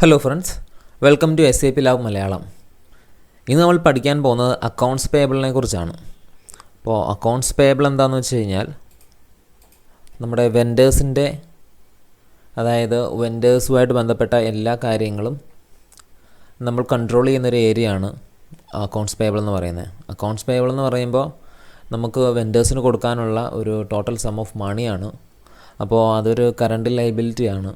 Hello friends, welcome to SAP lab Malayalam. ഇന്ന് നമ്മൾ പഠിക്കാൻ പോകുന്നത് അക്കൗണ്ട്സ് പേയബിളിനെ കുറിച്ചാണ്. അപ്പോൾ അക്കൗണ്ട്സ് പേയബിൾ എന്താണെന്ന് വെച്ച് കഴിഞ്ഞാൽ നമ്മുടെ വെൻഡേഴ്സിൻ്റെ, അതായത് വെൻഡേഴ്സുമായിട്ട് ബന്ധപ്പെട്ട എല്ലാ കാര്യങ്ങളും നമ്മൾ കൺട്രോൾ ചെയ്യുന്നൊരു ഏരിയ ആണ് അക്കൗണ്ട്സ് പേയബിൾ എന്ന് പറയുന്നത്. അക്കൗണ്ട്സ് പേയബിൾ എന്ന് പറയുമ്പോൾ നമുക്ക് വെൻഡേഴ്സിന് കൊടുക്കാനുള്ള ഒരു ടോട്ടൽ സം ഓഫ് മണിയാണ്. അപ്പോൾ അതൊരു കറണ്ട് ലയബിലിറ്റിയാണ്.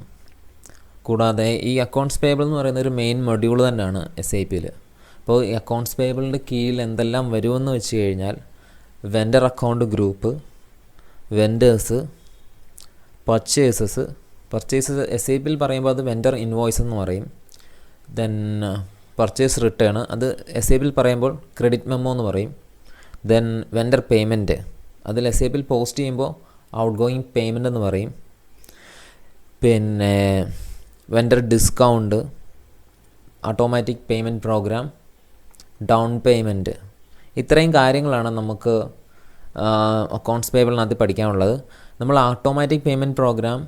കൂടാതെ ഈ അക്കൗണ്ട്സ് പേയബിൾ എന്ന് പറയുന്ന ഒരു മെയിൻ മൊഡ്യൂൾ തന്നെയാണ് SAPയിൽ. അപ്പോൾ ഈ അക്കൗണ്ട്സ് പേയബിളിൻ്റെ കീഴിൽ എന്തെല്ലാം വരുമെന്ന് വെച്ച് കഴിഞ്ഞാൽ vendor account group, vendors, purchases SAPയിൽ പറയുമ്പോൾ അത് വെൻഡർ ഇൻവോയ്സ് എന്ന് പറയും. ദെൻ പർച്ചേസ് റിട്ടേൺ, അത് SAPയിൽ പറയുമ്പോൾ ക്രെഡിറ്റ് മെമ്മോ എന്ന് പറയും. ദെൻ വെൻഡർ പേയ്മെൻറ്റ്, അതിൽ SAPയിൽ പോസ്റ്റ് ചെയ്യുമ്പോൾ ഔട്ട് ഗോയിങ് പേയ്മെൻ്റ് എന്ന് പറയും. പിന്നെ vendor discount, automatic payment program, down payment, ഇത്രയും കാര്യങ്ങളാണ് നമുക്ക് അക്കൗണ്ട്സ് പേയബിളിനകത്ത് പഠിക്കാനുള്ളത്. നമ്മൾ ഓട്ടോമാറ്റിക് പേയ്മെൻറ്റ് പ്രോഗ്രാം,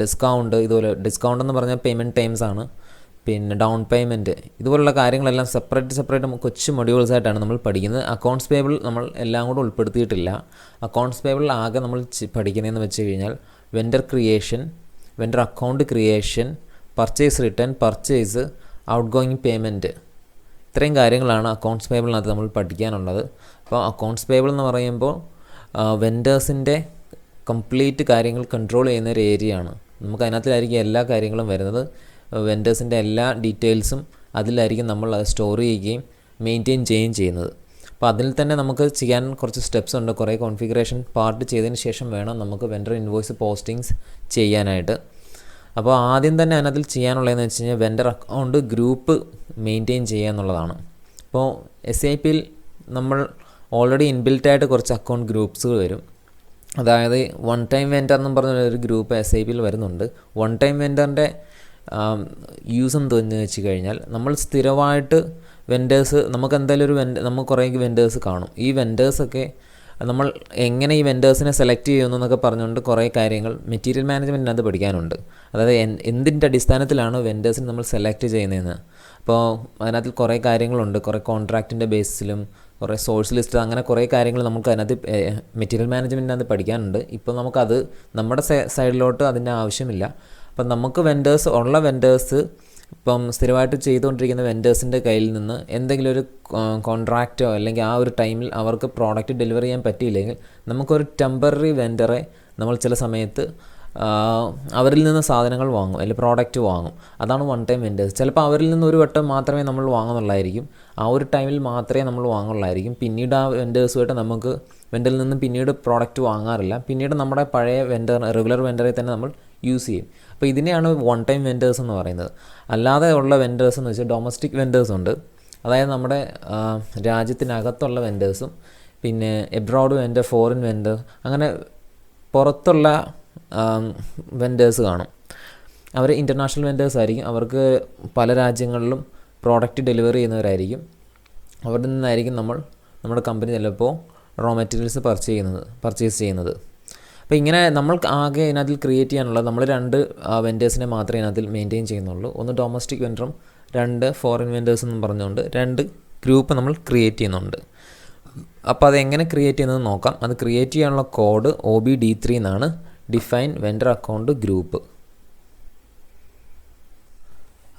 ഡിസ്കൗണ്ട്, ഇതുപോലെ ഡിസ്കൗണ്ട് എന്ന് പറഞ്ഞാൽ പേയ്മെൻറ്റ് ടൈംസ് ആണ്. പിന്നെ ഡൗൺ പേയ്മെൻറ്റ്, ഇതുപോലുള്ള കാര്യങ്ങളെല്ലാം സെപ്പറേറ്റ് കൊച്ചു മൊഡ്യൂൾസായിട്ടാണ് നമ്മൾ പഠിക്കുന്നത്. അക്കൗണ്ട്സ് പേയബിൾ നമ്മൾ എല്ലാം കൂടെ ഉൾപ്പെടുത്തിയിട്ടില്ല. അക്കൗണ്ട്സ് പേയബിൾ ആകെ നമ്മൾ പഠിക്കുന്നതെന്ന് വെച്ച് കഴിഞ്ഞാൽ vendor creation, vendor account creation, purchase return, purchase, out going payment, ഇത്രയും കാര്യങ്ങളാണ് അക്കൗണ്ട്സ് പേയബിളിനകത്ത് നമ്മൾ പഠിക്കാനുള്ളത്. അപ്പോൾ അക്കൗണ്ട്സ് പേയബിൾ എന്ന് പറയുമ്പോൾ വെൻഡേഴ്സിൻ്റെ കംപ്ലീറ്റ് കാര്യങ്ങൾ കൺട്രോൾ ചെയ്യുന്ന ഒരു ഏരിയയാണ്. നമുക്ക് അതിനകത്തിലായിരിക്കും എല്ലാ കാര്യങ്ങളും വരുന്നത്. വെൻഡേഴ്സിൻ്റെ എല്ലാ ഡീറ്റെയിൽസും അതിലായിരിക്കും നമ്മൾ അത് സ്റ്റോർ ചെയ്യുകയും മെയിൻറ്റെയിൻ ചെയ്യുകയും ചെയ്യുന്നത്. അപ്പോൾ അതിൽ തന്നെ നമുക്ക് ചെയ്യാൻ കുറച്ച് സ്റ്റെപ്സ് ഉണ്ട്. കുറേ കോൺഫിഗറേഷൻ പാർട്ട് ചെയ്തതിന് ശേഷം വേണം നമുക്ക് വെൻഡർ ഇൻവോയ്സ് പോസ്റ്റിങ്സ് ചെയ്യാനായിട്ട്. അപ്പോൾ ആദ്യം തന്നെ അതിനകത്തിൽ ചെയ്യാനുള്ളതെന്ന് വെച്ച് കഴിഞ്ഞാൽ വെൻഡർ അക്കൗണ്ട് ഗ്രൂപ്പ് മെയിൻറ്റെയിൻ ചെയ്യുക എന്നുള്ളതാണ്. അപ്പോൾ SAPയിൽ നമ്മൾ ഓൾറെഡി ഇൻബിൽറ്റായിട്ട് കുറച്ച് അക്കൗണ്ട് ഗ്രൂപ്പ്സ് വരും. അതായത് വൺ ടൈം വെൻഡർ എന്നും പറഞ്ഞൊരു ഗ്രൂപ്പ് SAPയിൽ വരുന്നുണ്ട്. വൺ ടൈം വെൻഡറിൻ്റെ യൂസ് എന്തെന്ന് വെച്ച് കഴിഞ്ഞാൽ നമ്മൾ സ്ഥിരമായിട്ട് വെൻഡേഴ്സ്, നമുക്ക് എന്തായാലും നമുക്ക് കുറേ വെൻഡേഴ്സ് കാണും. ഈ വെൻഡേഴ്സൊക്കെ നമ്മൾ എങ്ങനെ ഈ വെൻഡേഴ്സിനെ സെലക്ട് ചെയ്യുന്നതൊക്കെ പറഞ്ഞുകൊണ്ട് കുറേ കാര്യങ്ങൾ മെറ്റീരിയൽ മാനേജ്മെൻറ്റിനകത്ത് പഠിക്കാനുണ്ട്. അതായത് എന്തിൻ്റെ അടിസ്ഥാനത്തിലാണ് വെൻഡേഴ്സിനെ നമ്മൾ സെലക്ട് ചെയ്യുന്നതെന്ന്. അപ്പോൾ അതിനകത്ത് കുറേ കാര്യങ്ങളുണ്ട്. കുറേ കോൺട്രാക്റ്റിൻ്റെ ബേസിലും കുറേ സോഴ്സ് ലിസ്റ്റ്, അങ്ങനെ കുറേ കാര്യങ്ങൾ നമുക്ക് അതിനകത്ത് മെറ്റീരിയൽ മാനേജ്മെൻറ്റിനകത്ത് പഠിക്കാനുണ്ട്. ഇപ്പോൾ നമുക്കത് നമ്മുടെ സൈഡിലോട്ട് അതിൻ്റെ ആവശ്യമില്ല. അപ്പം നമുക്ക് വെൻഡേഴ്സ് ഇപ്പം സ്ഥിരമായിട്ട് ചെയ്തുകൊണ്ടിരിക്കുന്ന വെൻഡേഴ്സിൻ്റെ കയ്യിൽ നിന്ന് എന്തെങ്കിലും ഒരു കോൺട്രാക്റ്റോ അല്ലെങ്കിൽ ആ ഒരു ടൈമിൽ അവർക്ക് പ്രോഡക്റ്റ് ഡെലിവർ ചെയ്യാൻ പറ്റിയില്ലെങ്കിൽ നമുക്കൊരു ടെമ്പററി വെൻഡറെ നമ്മൾ ചില സമയത്ത് അവരിൽ നിന്ന് സാധനങ്ങൾ വാങ്ങും അല്ലെങ്കിൽ പ്രോഡക്റ്റ് വാങ്ങും. അതാണ് വൺ ടൈം വെൻഡേഴ്സ്. ചിലപ്പോൾ അവരിൽ നിന്ന് ഒരു വട്ടം മാത്രമേ നമ്മൾ വാങ്ങുന്നുള്ളായിരിക്കും. ആ ഒരു ടൈമിൽ മാത്രമേ നമ്മൾ വാങ്ങുള്ളായിരിക്കും. പിന്നീട് ആ വെൻഡേഴ്സുമായിട്ട് നമുക്ക് വെൻഡറിൽ നിന്ന് പിന്നീട് പ്രോഡക്റ്റ് വാങ്ങാറില്ല. പിന്നീട് നമ്മുടെ പഴയ റെഗുലർ വെൻഡറെ തന്നെ നമ്മൾ യൂസ് ചെയ്യും. അപ്പോൾ ഇതിനെയാണ് വൺ ടൈം വെൻഡേഴ്സ് എന്ന് പറയുന്നത്. അല്ലാതെ ഉള്ള വെൻഡേഴ്സ് എന്ന് വെച്ചാൽ ഡൊമസ്റ്റിക് വെൻഡേഴ്സ് ഉണ്ട്. അതായത് നമ്മുടെ രാജ്യത്തിനകത്തുള്ള വെൻഡേഴ്സും പിന്നെ എബ്രോഡ് വെൻഡർ, ഫോറിൻ വെൻഡർ, അങ്ങനെ പുറത്തുള്ള വെൻഡേഴ്സ് കാണും. അവർ ഇൻ്റർനാഷണൽ വെൻഡേഴ്സ് ആയിരിക്കും. അവർക്ക് പല രാജ്യങ്ങളിലും പ്രോഡക്റ്റ് ഡെലിവറി ചെയ്യുന്നവരായിരിക്കും. അവിടെ നിന്നായിരിക്കും നമ്മുടെ കമ്പനി ചിലപ്പോൾ റോ മെറ്റീരിയൽസ് പർച്ചേസ് ചെയ്യുന്നത്. അപ്പോൾ ഇങ്ങനെ നമ്മൾ ആകെ ഇതിനകത്തിൽ ക്രിയേറ്റ് ചെയ്യാനുള്ളത് നമ്മൾ രണ്ട് വെൻഡേഴ്സിനെ മാത്രമേ ഇതിനകത്തിൽ മെയിൻറ്റെയിൻ ചെയ്യുന്നുള്ളൂ. ഒന്ന് ഡൊമസ്റ്റിക് വെൻഡറും രണ്ട് ഫോറിൻ വെൻഡേഴ്സ് എന്നും പറഞ്ഞുകൊണ്ട് രണ്ട് ഗ്രൂപ്പ് നമ്മൾ ക്രിയേറ്റ് ചെയ്യുന്നുണ്ട്. അപ്പോൾ അതെങ്ങനെ ക്രിയേറ്റ് ചെയ്യുന്നത് നോക്കാം. അത് ക്രിയേറ്റ് ചെയ്യാനുള്ള കോഡ് OBD3 എന്നാണ്, ഡിഫൈൻ വെൻഡർ അക്കൗണ്ട് ഗ്രൂപ്പ്.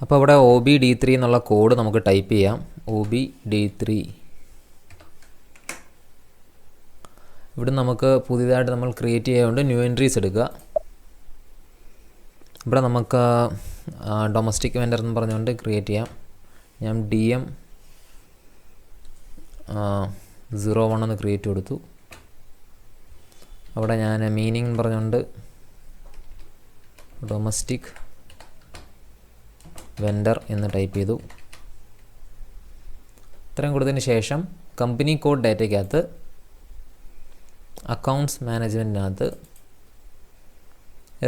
അപ്പോൾ ഇവിടെ OBD3 എന്നുള്ള കോഡ് നമുക്ക് ടൈപ്പ് ചെയ്യാം. OBD3. ഇവിടെ നമുക്ക് പുതിയതായിട്ട് നമ്മൾ ക്രിയേറ്റ് ചെയ്യാറുണ്ട്. ന്യൂ എൻട്രീസ് എടുക്കുക. ഇവിടെ നമുക്ക് ഡൊമസ്റ്റിക് വെൻഡർ എന്ന് പറഞ്ഞുകൊണ്ട് ക്രിയേറ്റ് ചെയ്യാം. ഞാൻ DM01 എന്ന് ക്രിയേറ്റ് കൊടുത്തു. അവിടെ ഞാൻ മീനിങ് എന്ന് പറഞ്ഞുകൊണ്ട് ഡൊമസ്റ്റിക് വെൻഡർ എന്ന് ടൈപ്പ് ചെയ്തു. ഇത്രയും കൊടുത്തതിന് ശേഷം കമ്പനി കോഡ് ഡാറ്റയ്ക്കകത്ത് അക്കൗണ്ട്സ് മാനേജ്മെൻറ്റിനകത്ത്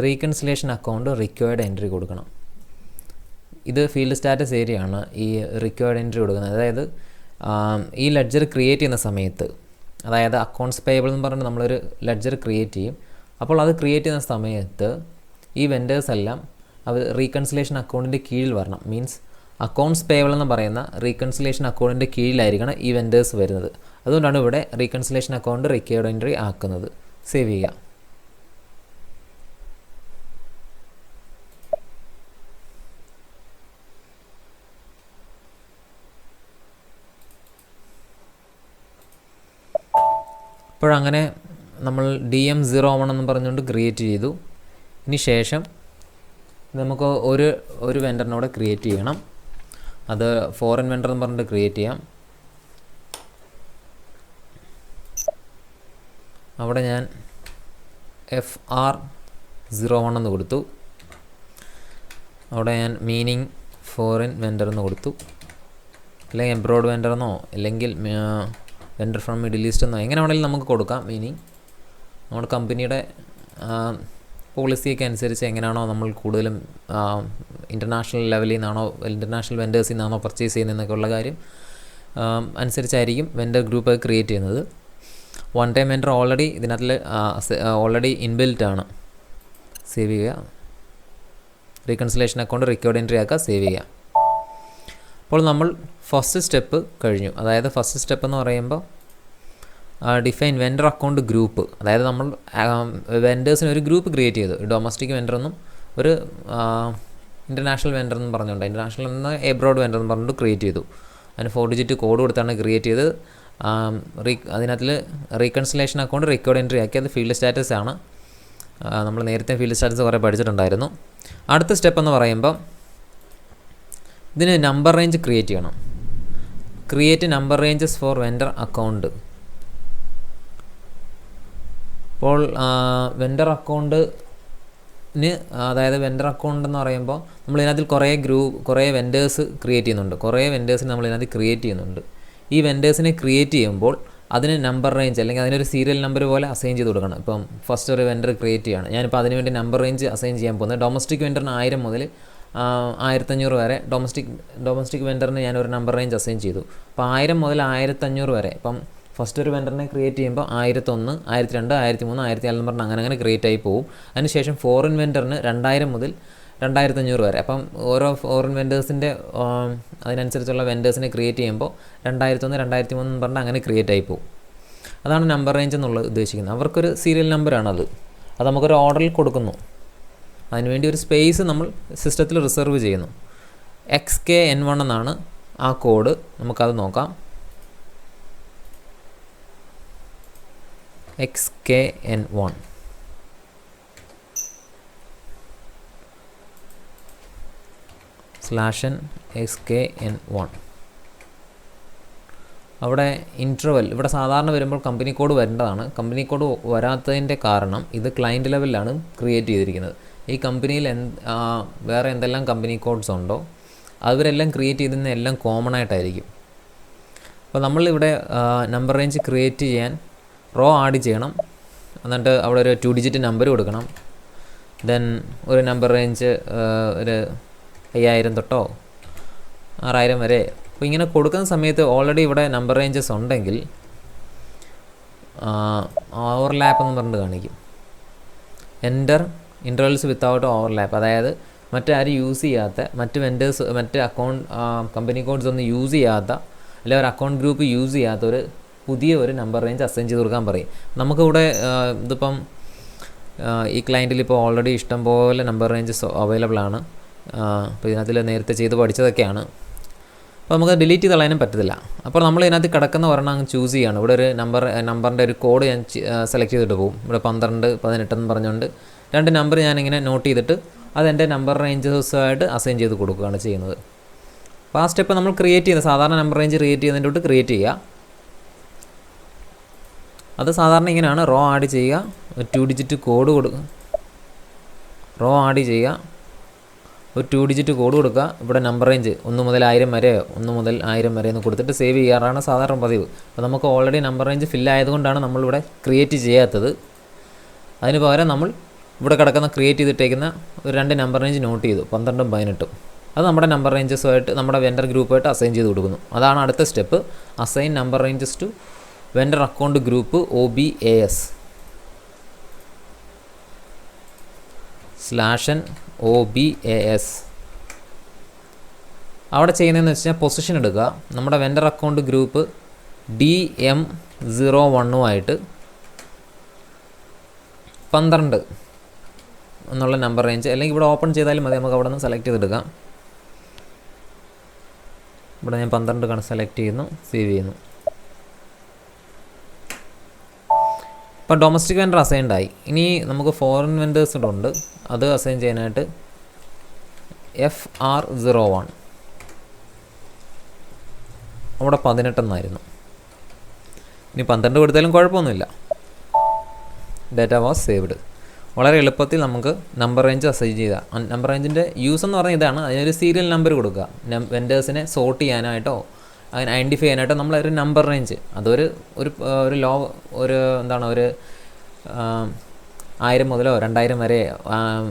റീകൺസിലേഷൻ അക്കൗണ്ട് റിക്വയർഡ് എൻട്രി കൊടുക്കണം. ഇത് ഫീൽഡ് സ്റ്റാറ്റസ് ഏരിയ ആണ് ഈ റിക്വയർഡ് എൻട്രി കൊടുക്കുന്നത്. അതായത് ഈ ലെഡ്ജർ ക്രിയേറ്റ് ചെയ്യുന്ന സമയത്ത്, അതായത് അക്കൗണ്ട്സ് പേയബിൾ എന്ന് പറഞ്ഞിട്ട് നമ്മളൊരു ലെഡ്ജർ ക്രിയേറ്റ് ചെയ്യും. അപ്പോൾ അത് ക്രിയേറ്റ് ചെയ്യുന്ന സമയത്ത് ഈ വെൻഡേഴ്സ് എല്ലാം അവർ റീകൺസിലേഷൻ അക്കൗണ്ടിൻ്റെ കീഴിൽ വരണം. മീൻസ് അക്കൗണ്ട്സ് പേയബിൾ എന്ന് പറയുന്ന റീകൺസിലേഷൻ അക്കൗണ്ടിൻ്റെ കീഴിലായിരിക്കണം ഈ വെൻഡേഴ്സ് വരുന്നത്. അതുകൊണ്ടാണ് ഇവിടെ റീകൺസിലേഷൻ അക്കൗണ്ട് റിക്വയർഡ് എൻട്രി ആക്കുന്നത്. സേവ് ചെയ്യുക. അപ്പോഴങ്ങനെ നമ്മൾ DM01 എന്ന് പറഞ്ഞുകൊണ്ട് ക്രിയേറ്റ് ചെയ്തു. ഇനി ശേഷം നമുക്ക് ഒരു വെൻഡറിനോട് ക്രിയേറ്റ് ചെയ്യണം. അത് ഫോറിൻ വെൻഡർ എന്ന് പറഞ്ഞിട്ട് ക്രിയേറ്റ് ചെയ്യാം. അവിടെ ഞാൻ FR01 എന്ന് കൊടുത്തു. അവിടെ ഞാൻ മീനിങ് ഫോറിൻ വെൻഡർ എന്ന് കൊടുത്തു. അല്ലെങ്കിൽ എബ്രോഡ് വെൻഡർ എന്നോ അല്ലെങ്കിൽ വെൻഡർ ഫ്രം മിഡിൽ ഈസ്റ്റ് എന്നോ എങ്ങനെ വേണമെങ്കിലും നമുക്ക് കൊടുക്കാം. മീനിങ് നമ്മുടെ കമ്പനിയുടെ പോളിസിയൊക്കെ അനുസരിച്ച് എങ്ങനെയാണോ നമ്മൾ കൂടുതലും ഇൻ്റർനാഷണൽ ലെവലിൽ നിന്നാണോ ഇൻ്റർനാഷണൽ വെൻഡേഴ്സിൽ നിന്നാണോ പർച്ചേസ് ചെയ്യുന്നതെന്നൊക്കെ ഉള്ള കാര്യം അനുസരിച്ചായിരിക്കും വെൻഡർ ഗ്രൂപ്പ് ക്രിയേറ്റ് ചെയ്യുന്നത്. വൺ ടൈം വെൻഡർ ഓൾറെഡി ഇതിനകത്തിൽ ഓൾറെഡി ഇൻബിൽറ്റ് ആണ്. സേവ് ചെയ്യുക. റീകൺസിലേഷൻ അക്കൗണ്ട് റിക്വയർഡ് എൻട്രി ആക്കുക. സേവ് ചെയ്യുക. അപ്പോൾ നമ്മൾ ഫസ്റ്റ് സ്റ്റെപ്പ് കഴിഞ്ഞു. അതായത് ഫസ്റ്റ് സ്റ്റെപ്പ് എന്ന് പറയുമ്പോൾ ഡിഫൈൻ വെൻഡർ അക്കൗണ്ട് ഗ്രൂപ്പ്. അതായത് നമ്മൾ വെൻഡേഴ്സിന് ഒരു ഗ്രൂപ്പ് ക്രിയേറ്റ് ചെയ്തു. ഡൊമസ്റ്റിക് വെൻഡർ എന്നും ഒരു ഇൻ്റർനാഷണൽ വെൻഡർ എന്നും പറഞ്ഞുകൊണ്ട് ഇൻ്റർനാഷണൽ എന്ന എബ്രോഡ് വെൻഡർ എന്ന് പറഞ്ഞിട്ട് ക്രിയേറ്റ് ചെയ്തു. അതിന് 4 ഡിജിറ്റ് കോഡ് കൊടുത്താണ് ക്രിയേറ്റ് ചെയ്ത്. അതിനകത്തിൽ റീകൺസിലേഷൻ അക്കൗണ്ട് റിക്വയർഡ് എൻട്രി ആക്കി. അത് ഫീൽഡ് സ്റ്റാറ്റസ് ആണ്. നമ്മൾ നേരത്തെ ഫീൽഡ് സ്റ്റാറ്റസ് കുറേ പഠിച്ചിട്ടുണ്ടായിരുന്നു. അടുത്ത സ്റ്റെപ്പ് എന്ന് പറയുമ്പോൾ ഇതിന് നമ്പർ റേഞ്ച് ക്രിയേറ്റ് ചെയ്യണം. Create number ranges for vendor account. അപ്പോൾ വെൻഡർ അക്കൗണ്ടിന് അതായത് വെൻഡർ അക്കൗണ്ട് എന്ന് പറയുമ്പോൾ നമ്മൾ ഇതിനകത്ത് കുറേ വെൻഡേഴ്സ് ക്രിയേറ്റ് ചെയ്യുന്നുണ്ട്. കുറേ വെൻഡേഴ്സിന് നമ്മൾ ഇതിനകത്ത് ക്രിയേറ്റ് ചെയ്യുന്നുണ്ട്. ഈ വെൻഡേഴ്സിനെ ക്രിയേറ്റ് ചെയ്യുമ്പോൾ അതിന് നമ്പർ റേഞ്ച് അല്ലെങ്കിൽ അതിനൊരു സീരിയൽ നമ്പർ പോലെ അസൈൻ ചെയ്ത് കൊടുക്കണം. ഇപ്പം ഫസ്റ്റ് ഒരു വെൻഡർ ക്രിയേറ്റ് ചെയ്യാണ്. ഞാനിപ്പോൾ അതിനുവേണ്ടി നമ്പർ റേഞ്ച് അസൈൻ ചെയ്യാൻ പോകുന്നത് ഡൊമസ്റ്റിക് വെൻഡറിന് 1000 മുതൽ 1500 വരെ. ഡൊമസ്റ്റിക് വെൻഡറിന് ഞാനൊരു നമ്പർ റേഞ്ച് അസൈൻ ചെയ്തു. അപ്പോൾ 1000 മുതൽ 1500 വരെ. ഇപ്പം ഫസ്റ്റ് ഒരു വെൻഡറിനെ ക്രിയേറ്റ് ചെയ്യുമ്പോൾ 1001, 1002, 1003, 1004 എന്ന് പറഞ്ഞാൽ അങ്ങനെ ക്രിയേറ്റ് ആയി പോകും. അതിനുശേഷം ഫോറിൻ വെൻഡറിന് 2000 മുതൽ 2500 വരെ. അപ്പം ഓരോ ഫോറിൻ വെൻഡേഴ്സിൻ്റെ അതിനനുസരിച്ചുള്ള വെൻഡേഴ്സിനെ ക്രിയേറ്റ് ചെയ്യുമ്പോൾ 2001, 2003 എന്ന് പറഞ്ഞാൽ അങ്ങനെ ക്രിയേറ്റ് ആയി പോകും. അതാണ് നമ്പർ റേഞ്ച് എന്നുള്ളത് ഉദ്ദേശിക്കുന്നത്. അവർക്കൊരു സീരിയൽ നമ്പറാണത്. അത് നമുക്കൊരു ഓർഡറിൽ കൊടുക്കുന്നു. അതിനുവേണ്ടി ഒരു സ്പേസ് നമ്മൾ സിസ്റ്റത്തിൽ റിസർവ് ചെയ്യുന്നു. XKN1 എന്നാണ് ആ കോഡ്. നമുക്കത് നോക്കാം. XKN1 /XKN1. അവിടെ ഇൻട്രവൽ ഇവിടെ സാധാരണ വരുമ്പോൾ കമ്പനി കോഡ് വരേണ്ടതാണ്. കമ്പനി കോഡ് വരാത്തതിൻ്റെ കാരണം ഇത് ക്ലയൻറ്റ് ലെവലിലാണ് ക്രിയേറ്റ് ചെയ്തിരിക്കുന്നത്. ഈ കമ്പനിയിൽ വേറെ എന്തെല്ലാം കമ്പനി കോഡ്സ് ഉണ്ടോ അവരെല്ലാം ക്രിയേറ്റ് ചെയ്തിരുന്ന എല്ലാം കോമൺ ആയിട്ടായിരിക്കും. അപ്പോൾ നമ്മളിവിടെ നമ്പർ റേഞ്ച് ക്രിയേറ്റ് ചെയ്യാൻ റോ ആഡ് ചെയ്യണം. എന്നിട്ട് അവിടെ ഒരു 2 ഡിജിറ്റ് നമ്പർ കൊടുക്കണം. ദെൻ ഒരു നമ്പർ റേഞ്ച് ഒരു 5000 തൊട്ടോ 6000 വരെ. അപ്പോൾ ഇങ്ങനെ കൊടുക്കുന്ന സമയത്ത് ഓൾറെഡി ഇവിടെ നമ്പർ റേഞ്ചസ് ഉണ്ടെങ്കിൽ ഓവർലാപ്പ് എന്ന് പറഞ്ഞിട്ട് കാണിക്കും. Enter intervals without overlap. അതായത് മറ്റാരും യൂസ് ചെയ്യാത്ത മറ്റ് അക്കൗണ്ട് കമ്പനി കോഡ്സ് ഒന്നും യൂസ് ചെയ്യാത്ത അല്ലെങ്കിൽ ഒരു അക്കൗണ്ട് ഗ്രൂപ്പ് യൂസ് ചെയ്യാത്ത പുതിയ ഒരു നമ്പർ റേഞ്ച് അസൈൻ ചെയ്ത് കൊടുക്കാൻ പറയും. നമുക്കിവിടെ ഇതിപ്പം ഈ ക്ലയൻറ്റിൽ ഇപ്പോൾ ഓൾറെഡി ഇഷ്ടംപോലെ നമ്പർ റേഞ്ചസ് അവൈലബിൾ ആണ്. അപ്പോൾ ഇതിനകത്തിൽ നേരത്തെ ചെയ്ത് പഠിച്ചതൊക്കെയാണ്. അപ്പോൾ നമുക്ക് ഡിലീറ്റ് ചെയ്ത് കളയാനും പറ്റത്തില്ല. അപ്പോൾ നമ്മൾ ഇതിനകത്ത് കിടക്കുന്ന ഒരെണ്ണം അങ്ങ് ചൂസ് ചെയ്യുകയാണ്. ഇവിടെ ഒരു നമ്പറിൻ്റെ ഒരു കോഡ് ഞാൻ സെലക്ട് ചെയ്തിട്ട് പോകും. ഇവിടെ 12, 18 എന്ന് പറഞ്ഞുകൊണ്ട് 2 നമ്പർ ഞാനിങ്ങനെ നോട്ട് ചെയ്തിട്ട് അതെൻ്റെ നമ്പർ റേഞ്ചസുമായിട്ട് അസൈൻ ചെയ്ത് കൊടുക്കുകയാണ് ചെയ്യുന്നത്. അപ്പോൾ ആ സ്റ്റെപ്പ് നമ്മൾ ക്രിയേറ്റ് ചെയ്യുന്നത് സാധാരണ നമ്പർ റേഞ്ച് ക്രിയേറ്റ് ചെയ്യുന്നതിൻ്റെ തൊട്ട് ക്രിയേറ്റ് ചെയ്യുക. അത് സാധാരണ ഇങ്ങനെയാണ്. റോ ആഡ് ചെയ്യുക, 2 ഡിജിറ്റ് കോഡ് കൊടുക്കുക. റോ ആഡ് ചെയ്യുക, ഒരു 2 ഡിജിറ്റ് കോഡ് കൊടുക്കുക. ഇവിടെ നമ്പർ റേഞ്ച് 1 മുതൽ 1000 വരെ 1 മുതൽ 1000 വരെ എന്ന് കൊടുത്തിട്ട് സേവ് ചെയ്യാറാണ് സാധാരണ പതിവ്. അപ്പോൾ നമുക്ക് ഓൾറെഡി നമ്പർ റേഞ്ച് ഫില്ലായതുകൊണ്ടാണ് നമ്മളിവിടെ ക്രിയേറ്റ് ചെയ്യാത്തത്. അതിന് പകരം നമ്മൾ ഇവിടെ കിടക്കുന്ന ക്രിയേറ്റ് ചെയ്തിട്ടേക്കുന്ന ഒരു 2 നമ്പർ റേഞ്ച് നോട്ട് ചെയ്തു, 12ഉം 18ഉം. അത് നമ്മുടെ നമ്പർ റേഞ്ചസുമായിട്ട് നമ്മുടെ വെൻഡർ ഗ്രൂപ്പായിട്ട് അസൈൻ ചെയ്ത് കൊടുക്കുന്നു. അതാണ് അടുത്ത step. Assign number ranges to vendor account group OBAS. /OBAS. അവിടെ ചെയ്യുന്നതെന്ന് വെച്ച് കഴിഞ്ഞാൽ പൊസിഷൻ എടുക്കുക, നമ്മുടെ വെൻഡർ അക്കൗണ്ട് ഗ്രൂപ്പ് DM01 12 എന്നുള്ള നമ്പർ റേഞ്ച്, അല്ലെങ്കിൽ ഇവിടെ ഓപ്പൺ ചെയ്താലും മതി, നമുക്ക് അവിടെ നിന്ന് സെലക്ട് ചെയ്തെടുക്കാം. ഇവിടെ ഞാൻ 12 സെലക്ട് ചെയ്യുന്നു, സേവ് ചെയ്യുന്നു. ഇപ്പോൾ ഡൊമസ്റ്റിക് വെൻഡർ അസൈൻഡ് ആയി. ഇനി നമുക്ക് ഫോറിൻ വെൻഡേഴ്സ് ഉണ്ട്, അത് അസൈൻ ചെയ്യാനായിട്ട് FR01 അവിടെ 18 എന്നായിരുന്നു. ഇനി 12 കൊടുത്താലും കുഴപ്പമൊന്നുമില്ല. Data was saved. വളരെ എളുപ്പത്തിൽ നമുക്ക് നമ്പർ റേഞ്ച് അസൈൻ ചെയ്താൽ, നമ്പർ റേഞ്ചിൻ്റെ യൂസ് എന്ന് പറഞ്ഞാൽ ഇതാണ്, അതിനൊരു സീരിയൽ നമ്പർ കൊടുക്കുക. വെൻഡേഴ്സിനെ സോർട്ട് ചെയ്യാനായിട്ടോ അതിനെ ഐഡൻറ്റിഫൈ ചെയ്യാനായിട്ടോ നമ്മളൊരു നമ്പർ റേഞ്ച്, അതൊരു ഒരു ലോ ഒരു എന്താണ് ഒരു 1000 മുതലോ 2000 വരെ,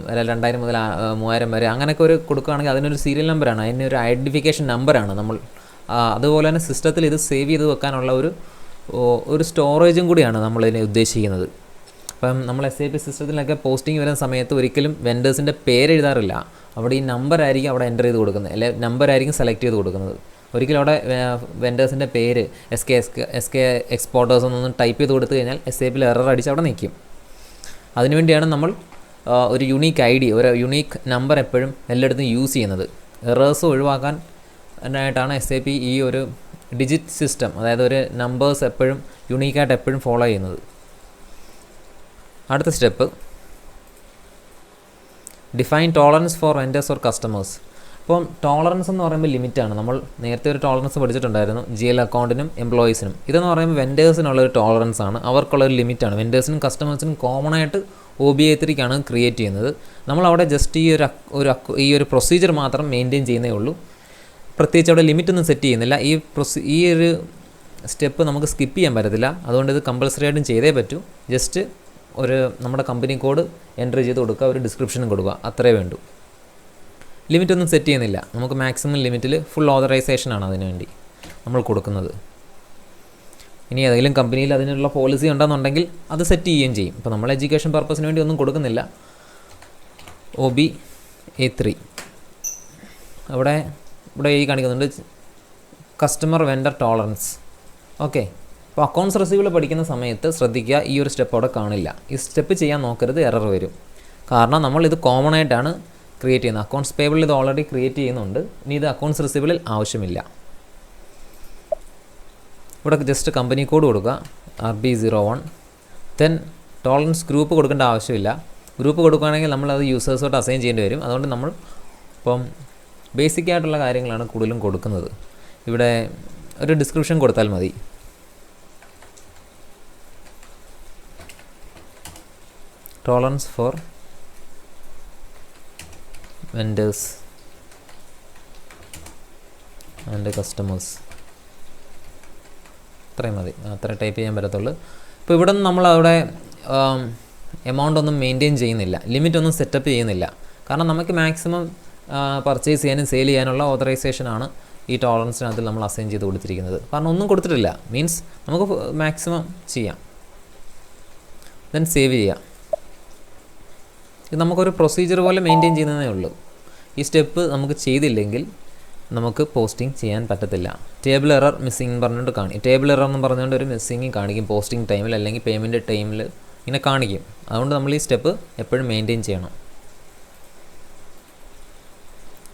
2000 മുതൽ 3000 വരെ അങ്ങനെയൊക്കെ ഒരു കൊടുക്കുകയാണെങ്കിൽ അതിനൊരു സീരിയൽ നമ്പറാണ്, അതിനൊരു ഐഡൻറ്റിഫിക്കേഷൻ നമ്പറാണ് നമ്മൾ. അതുപോലെ തന്നെ സിസ്റ്റത്തിൽ ഇത് സേവ് ചെയ്ത് വെക്കാനുള്ള ഒരു സ്റ്റോറേജും കൂടിയാണ് നമ്മളിതിനെ ഉദ്ദേശിക്കുന്നത്. അപ്പം നമ്മൾ SAP സിസ്റ്റത്തിലൊക്കെ പോസ്റ്റിംഗ് വരുന്ന സമയത്ത് ഒരിക്കലും വെൻഡേഴ്സിൻ്റെ പേര് എഴുതാറില്ല, അവിടെ ഈ നമ്പറായിരിക്കും അവിടെ എൻ്റർ ചെയ്ത് കൊടുക്കുന്നത്, അല്ലെങ്കിൽ നമ്പറായിരിക്കും സെലക്ട് ചെയ്ത് കൊടുക്കുന്നത്. ഒരിക്കലും അവിടെ വെൻഡേഴ്സിൻ്റെ പേര് SK എക്സ്പോർട്ടേഴ്സ് എന്നൊന്നും ടൈപ്പ് ചെയ്ത് കൊടുത്തു കഴിഞ്ഞാൽ SAPയിൽ എറർ അടിച്ച് അവിടെ നിൽക്കും. അതിനുവേണ്ടിയാണ് നമ്മൾ ഒരു യുണീക്ക് ID, ഒരു യുണീക്ക് നമ്പർ എപ്പോഴും എല്ലായിടത്തും യൂസ് ചെയ്യുന്നത്. എറേഴ്സ് ഒഴിവാക്കാൻ ആയിട്ടാണ് SAP ഈ ഒരു ഡിജിറ്റ് സിസ്റ്റം, അതായത് ഒരു നമ്പേഴ്സ് എപ്പോഴും യുണീക്കായിട്ട് എപ്പോഴും ഫോളോ ചെയ്യുന്നത്. അടുത്ത step, define tolerance four vendors or customers. അപ്പം ടോളറൻസ് എന്ന് പറയുമ്പോൾ ലിമിറ്റാണ്. നമ്മൾ നേരത്തെ ഒരു ടോളറൻസ് പഠിച്ചിട്ടുണ്ടായിരുന്നു, GL അക്കൗണ്ടിനും എംപ്ലോയീസിനും. ഇതെന്ന് പറയുമ്പോൾ വെൻഡേഴ്സിനുള്ളൊരു ടോളറൻസ് ആണ്, അവർക്കുള്ളൊരു ലിമിറ്റാണ്. വെൻഡേഴ്സിനും കസ്റ്റമേഴ്സിനും കോമൺ ആയിട്ട് OBA3 ക്രിയേറ്റ് ചെയ്യുന്നത്. നമ്മളവിടെ ജസ്റ്റ് ഈ ഒരു പ്രൊസീജിയർ മാത്രം മെയിൻറ്റെയിൻ ചെയ്യുന്നേ ഉള്ളൂ, പ്രത്യേകിച്ച് അവിടെ ലിമിറ്റൊന്നും സെറ്റ് ചെയ്യുന്നില്ല. ഈ ഒരു സ്റ്റെപ്പ് നമുക്ക് സ്കിപ്പ് ചെയ്യാൻ പറ്റത്തില്ല, അതുകൊണ്ട് ഇത് കമ്പൽസറി ആയിട്ടും ചെയ്തേ പറ്റൂ. ജസ്റ്റ് നമ്മുടെ കമ്പനി കോഡ് എൻ്റർ ചെയ്ത് കൊടുക്കുക, ഒരു ഡിസ്ക്രിപ്ഷനും കൊടുക്കുക, അത്രേ വേണ്ടൂ. ലിമിറ്റൊന്നും സെറ്റ് ചെയ്യുന്നില്ല, നമുക്ക് മാക്സിമം ലിമിറ്റിൽ ഫുൾ ഓതറൈസേഷനാണ് അതിനു വേണ്ടി നമ്മൾ കൊടുക്കുന്നത്. ഇനി ഏതെങ്കിലും കമ്പനിയിൽ അതിനുള്ള പോളിസി ഉണ്ടെന്നുണ്ടെങ്കിൽ അത് സെറ്റ് ചെയ്യുകയും ചെയ്യും. ഇപ്പോൾ നമ്മൾ എഡ്യൂക്കേഷൻ പർപ്പസിന് വേണ്ടി ഒന്നും കൊടുക്കുന്നില്ല. OBA3 ഇവിടെ ഈ കാണിക്കുന്നുണ്ട്, കസ്റ്റമർ വെൻഡർ ടോളറൻസ്. ഓക്കെ, അപ്പോൾ അക്കൗണ്ട്സ് റിസീവബിൾ പഠിക്കുന്ന സമയത്ത് ശ്രദ്ധിക്കുക, ഈ ഒരു സ്റ്റെപ്പ് അവിടെ കാണില്ല. ഈ സ്റ്റെപ്പ് ചെയ്യാൻ നോക്കരുത്, എറർ വരും. കാരണം നമ്മൾ ഇത് കോമൺ ആയിട്ടാണ് ക്രിയേറ്റ് ചെയ്യുന്നത്. അക്കൗണ്ട്സ് പേബിളിൽ ഇത് ഓൾറെഡി ക്രിയേറ്റ് ചെയ്യുന്നുണ്ട്, ഇനി ഇത് അക്കൗണ്ട്സ് റിസീവബിളിൽ ആവശ്യമില്ല. ഇവിടെ ജസ്റ്റ് കമ്പനി കോഡ് കൊടുക്കുക, RB01. ദെൻ ടോളറൻസ് ഗ്രൂപ്പ് കൊടുക്കേണ്ട ആവശ്യമില്ല. ഗ്രൂപ്പ് കൊടുക്കുകയാണെങ്കിൽ നമ്മളത് യൂസേഴ്സോട്ട് അസൈൻ ചെയ്യേണ്ടി വരും. അതുകൊണ്ട് നമ്മൾ ഇപ്പം ബേസിക് ആയിട്ടുള്ള കാര്യങ്ങളാണ് കൂടുതലും കൊടുക്കുന്നത്. ഇവിടെ ഒരു ഡിസ്ക്രിപ്ഷൻ കൊടുത്താൽ മതി. Tolerance four vendors and customers, അത്രയും മതി, അത്ര ടൈപ്പ് ചെയ്യാൻ പറ്റത്തുള്ളൂ. ഇപ്പോൾ ഇവിടെ നിന്ന് നമ്മളവിടെ എമൗണ്ട് ഒന്നും മെയിൻറ്റെയിൻ ചെയ്യുന്നില്ല, ലിമിറ്റൊന്നും സെറ്റപ്പ് ചെയ്യുന്നില്ല. കാരണം നമുക്ക് മാക്സിമം പർച്ചേസ് ചെയ്യാനും സെയിൽ ചെയ്യാനുള്ള ഓതറൈസേഷനാണ് ഈ ടോളറൻസിനകത്ത് നമ്മൾ അസൈൻ ചെയ്ത് കൊടുത്തിരിക്കുന്നത്. കാരണം ഒന്നും കൊടുത്തിട്ടില്ല, മീൻസ് നമുക്ക് മാക്സിമം ചെയ്യാം. ദെൻ സേവ് ചെയ്യാം. ഇത് നമുക്കൊരു പ്രൊസീജിയർ പോലെ മെയിൻറ്റെയിൻ ചെയ്യുന്നതേ ഉള്ളൂ. ഈ സ്റ്റെപ്പ് നമുക്ക് ചെയ്തില്ലെങ്കിൽ നമുക്ക് പോസ്റ്റിംഗ് ചെയ്യാൻ പറ്റത്തില്ല. ടേബിൾ എറർ മിസ്സിംഗ് പറഞ്ഞുകൊണ്ട് ടേബിൾ എറർ എന്ന് പറഞ്ഞുകൊണ്ട് ഒരു മിസ്സിംഗ് കാണിക്കും പോസ്റ്റിംഗ് ടൈമിൽ, അല്ലെങ്കിൽ പേയ്മെൻറ്റ് ടൈമിൽ ഇങ്ങനെ കാണിക്കും. അതുകൊണ്ട് നമ്മൾ ഈ സ്റ്റെപ്പ് എപ്പോഴും മെയിൻറ്റെയിൻ ചെയ്യണം.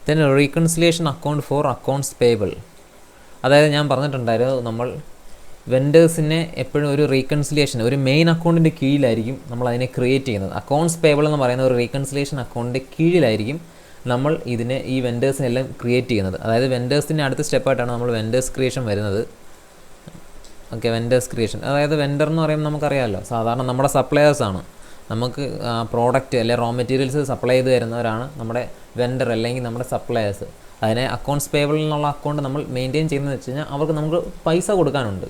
Then reconciliation account for accounts payable. അതായത് ഞാൻ പറഞ്ഞിട്ടുണ്ടായിരുന്നു, നമ്മൾ വെൻഡേഴ്സിനെ എപ്പോഴും ഒരു റീകൺസിലിയേഷൻ, ഒരു മെയിൻ അക്കൗണ്ടിൻ്റെ കീഴിലായിരിക്കും നമ്മൾ അതിനെ ക്രിയേറ്റ് ചെയ്യുന്നത്. അക്കൗണ്ട്സ് പേയബിൾ എന്ന് പറയുന്ന ഒരു റീകൺസിലിയേഷൻ അക്കൗണ്ടിൻ്റെ കീഴിലായിരിക്കും നമ്മൾ ഈ വെൻഡേഴ്സിനെല്ലാം ക്രിയേറ്റ് ചെയ്യുന്നത്. അതായത് വെൻഡേഴ്സിൻ്റെ അടുത്ത സ്റ്റെപ്പായിട്ടാണ് നമ്മൾ വെൻഡേഴ്സ് ക്രിയേഷൻ വരുന്നത്. ഓക്കെ, വെൻഡേഴ്സ് ക്രിയേഷൻ, അതായത് വെൻഡർ എന്ന് പറയുമ്പോൾ നമുക്കറിയാമല്ലോ, സാധാരണ നമ്മുടെ സപ്ലയേഴ്സാണ്. നമുക്ക് പ്രോഡക്റ്റ് അല്ലെങ്കിൽ റോ മെറ്റീരിയൽസ് സപ്ലൈ ചെയ്ത് തരുന്നവരാണ് നമ്മുടെ വെൻഡർ അല്ലെങ്കിൽ നമ്മുടെ സപ്ലയേഴ്സ്. അതിനെ അക്കൗണ്ട്സ് പേയബിൾ എന്നുള്ള അക്കൗണ്ട് നമ്മൾ മെയിൻറ്റെയിൻ ചെയ്യുന്നതെന്ന് വെച്ച് കഴിഞ്ഞാൽ അവർക്ക് നമുക്ക് പൈസ കൊടുക്കാനുണ്ട്,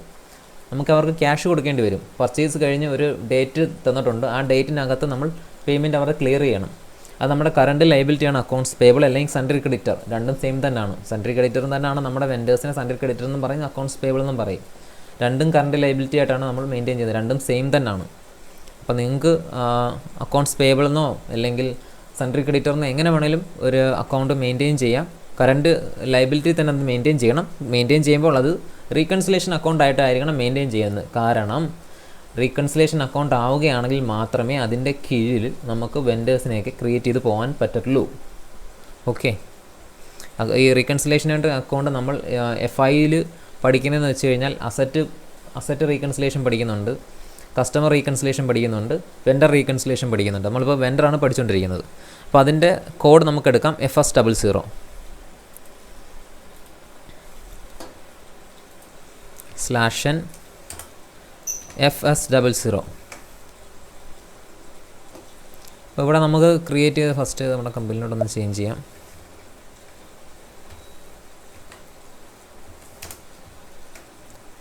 നമുക്ക് അവർക്ക് ക്യാഷ് കൊടുക്കേണ്ടി വരും. പർച്ചേസ് കഴിഞ്ഞ് ഒരു ഡേറ്റ് തന്നിട്ടുണ്ട്, ആ ഡേറ്റിനകത്ത് നമ്മൾ പേയ്മെൻറ്റ് അവരെ ക്ലിയർ ചെയ്യണം. അത് നമ്മുടെ കറണ്ട് ലയബിലിറ്റിയാണ് അക്കൗണ്ട്സ് പേയബിൾ അല്ലെങ്കിൽ സൺട്രി ക്രെഡിറ്റർ, രണ്ടും സെയിം തന്നെയാണ്. സൺട്രി ക്രെഡിറ്റർ തന്നെയാണ് നമ്മുടെ വെൻഡേഴ്സിനെ സൺട്രി ക്രെഡിറ്റർ എന്നും പറയും, അക്കൗണ്ട്സ് പേയബിൾ എന്നും പറയും. രണ്ടും കറണ്ട് ലയബിലിറ്റി ആയിട്ടാണ് നമ്മൾ മെയിൻറ്റെയിൻ ചെയ്യുന്നത്, രണ്ടും സെയിം തന്നെയാണ്. അപ്പോൾ നിങ്ങൾക്ക് അക്കൗണ്ട്സ് പേയബിൾ എന്നോ അല്ലെങ്കിൽ സൺട്രി ക്രെഡിറ്ററിന് എങ്ങനെ വേണമെങ്കിലും ഒരു അക്കൗണ്ട് മെയിൻറ്റെയിൻ ചെയ്യാം. കറണ്ട് ലയബിലിറ്റി തന്നെ അത് മെയിൻറ്റെയിൻ ചെയ്യണം. മെയിൻറ്റെയിൻ ചെയ്യുമ്പോൾ അത് റീകൺസിലേഷൻ അക്കൗണ്ട് ആയിട്ടായിരിക്കണം മെയിൻറ്റെയിൻ ചെയ്യുന്നത്. കാരണം റീകൺസിലേഷൻ അക്കൗണ്ട് ആവുകയാണെങ്കിൽ മാത്രമേ അതിൻ്റെ കീഴിൽ നമുക്ക് വെൻഡേഴ്സിനെയൊക്കെ ക്രിയേറ്റ് ചെയ്ത് പോകാൻ പറ്റുള്ളൂ. ഓക്കെ, ഈ റീകൺസിലേഷൻ അക്കൗണ്ട് നമ്മൾ FIയിൽ പഠിക്കുന്നതെന്ന് വെച്ച് കഴിഞ്ഞാൽ അസറ്റ് റീകൺസിലേഷൻ പഠിക്കുന്നുണ്ട്, കസ്റ്റമർ റീകൺസിലേഷൻ പഠിക്കുന്നുണ്ട്, വെൻഡർ റീകൺസിലേഷൻ പഠിക്കുന്നുണ്ട്. നമ്മളിപ്പോൾ വെൻഡറാണ് പഠിച്ചുകൊണ്ടിരിക്കുന്നത്. അപ്പോൾ അതിൻ്റെ കോഡ് നമുക്കെടുക്കാം. FS00 /n FS00. അപ്പോൾ ഇവിടെ നമുക്ക് ക്രിയേറ്റ് ചെയ്ത് ഫസ്റ്റ് നമ്മുടെ കമ്പനിയിലോട്ടൊന്ന് ചേഞ്ച് ചെയ്യാം.